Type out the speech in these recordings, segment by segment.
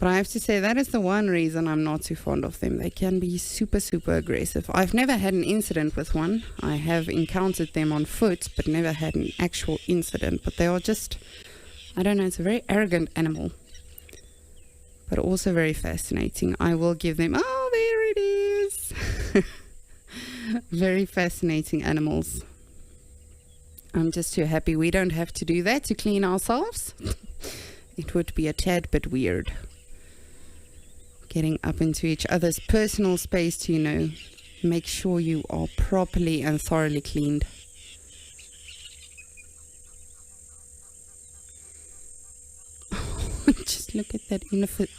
But I have to say that is the one reason I'm not too fond of them. They can be super, super aggressive. I've never had an incident with one. I have encountered them on foot, but never had an actual incident. But they are just, I don't know, it's a very arrogant animal, but also very fascinating. I will give them, oh, there it is. Very fascinating animals. I'm just too happy we don't have to do that to clean ourselves. It would be a tad bit weird. Getting up into each other's personal space to, make sure you are properly and thoroughly cleaned. Just look at that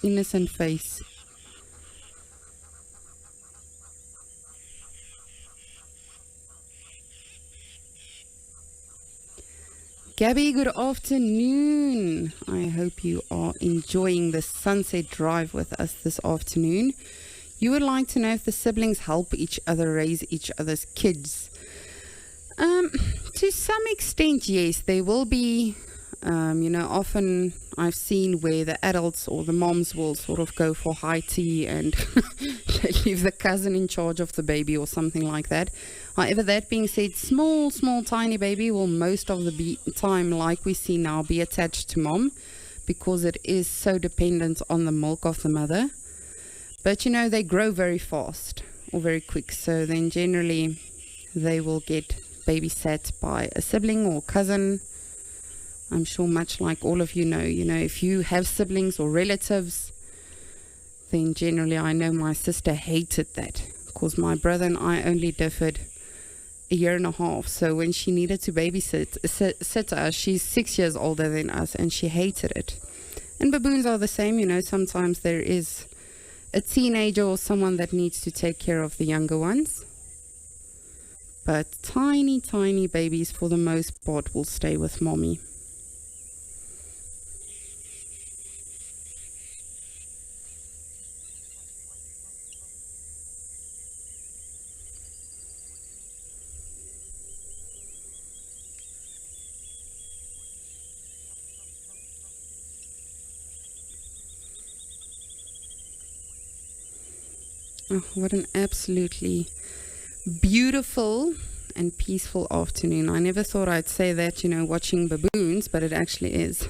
innocent face. Gabby, good afternoon. I hope you are enjoying the sunset drive with us this afternoon. You would like to know if the siblings help each other raise each other's kids. To some extent, yes. There will be, often I've seen where the adults or the moms will sort of go for high tea and they leave the cousin in charge of the baby or something like that. However, that being said, small, tiny baby will most of the time, like we see now, be attached to mom because it is so dependent on the milk of the mother. But, they grow very fast or very quick. So then generally they will get babysat by a sibling or cousin. I'm sure much like all of you know, if you have siblings or relatives, then generally I know my sister hated that because my brother and I only differed a year and a half. So when she needed to sit us, she's 6 years older than us and she hated it. And baboons are the same, sometimes there is a teenager or someone that needs to take care of the younger ones. But tiny babies for the most part will stay with mommy. Oh, what an absolutely beautiful and peaceful afternoon. I never thought I'd say that, watching baboons, but it actually is.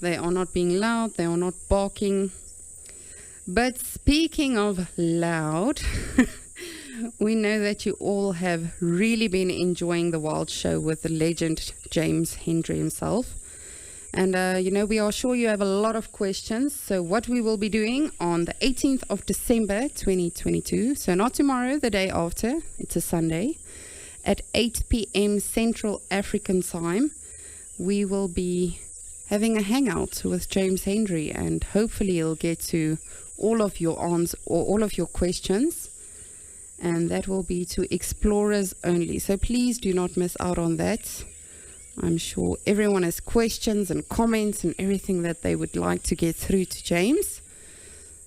They are not being loud, they are not barking. But speaking of loud, we know that you all have really been enjoying the Wild Show with the legend James Hendry himself. And, we are sure you have a lot of questions. So what we will be doing on the 18th of December, 2022, so not tomorrow, the day after, it's a Sunday, at 8 p.m. Central African time, we will be having a hangout with James Hendry, and hopefully he'll get to all of your answers or all of your questions. And that will be to explorers only. So please do not miss out on that. I'm sure everyone has questions and comments and everything that they would like to get through to James.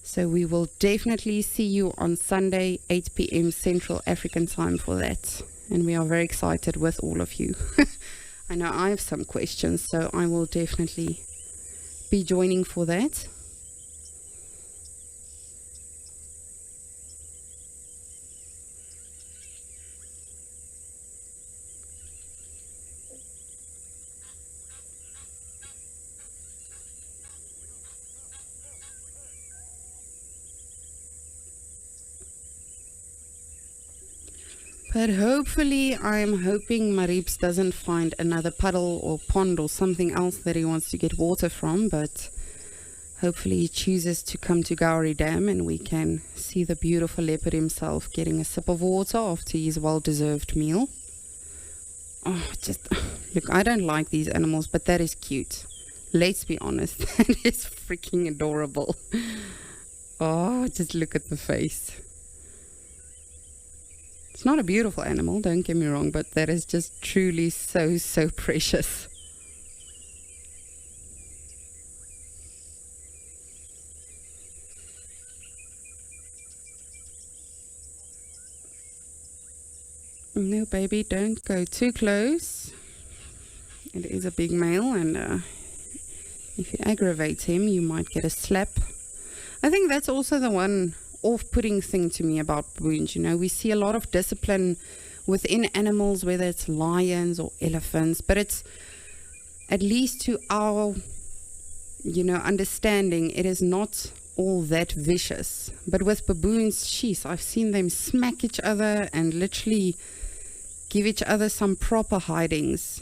So we will definitely see you on Sunday, 8 p.m. Central African time for that. And we are very excited with all of you. I know I have some questions, so I will definitely be joining for that. But hopefully, I'm hoping Marips doesn't find another puddle or pond or something else that he wants to get water from. But hopefully he chooses to come to Gowrie Dam and we can see the beautiful leopard himself getting a sip of water after his well-deserved meal. Oh, look, I don't like these animals, but that is cute. Let's be honest, that is freaking adorable. Oh, just look at the face. It's not a beautiful animal, don't get me wrong, but that is just truly so, so precious. No, baby, don't go too close. It is a big male, and if you aggravate him, you might get a slap I think that's also the one off-putting thing to me about baboons. You know, we see a lot of discipline within animals, whether it's lions or elephants, but it's, at least to our, understanding, it is not all that vicious. But with baboons, jeez, I've seen them smack each other and literally give each other some proper hidings,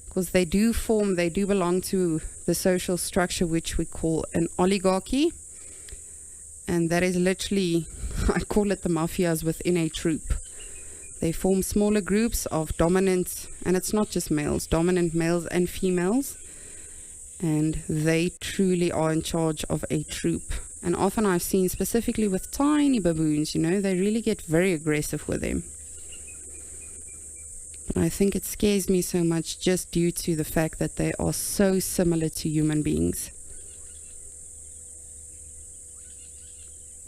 because they do belong to the social structure which we call an oligarchy. And that is literally, I call it the mafias within a troop. They form smaller groups of dominant, and it's not just males, dominant males and females. And they truly are in charge of a troop. And often I've seen, specifically with tiny baboons, they really get very aggressive with them. But I think it scares me so much just due to the fact that they are so similar to human beings.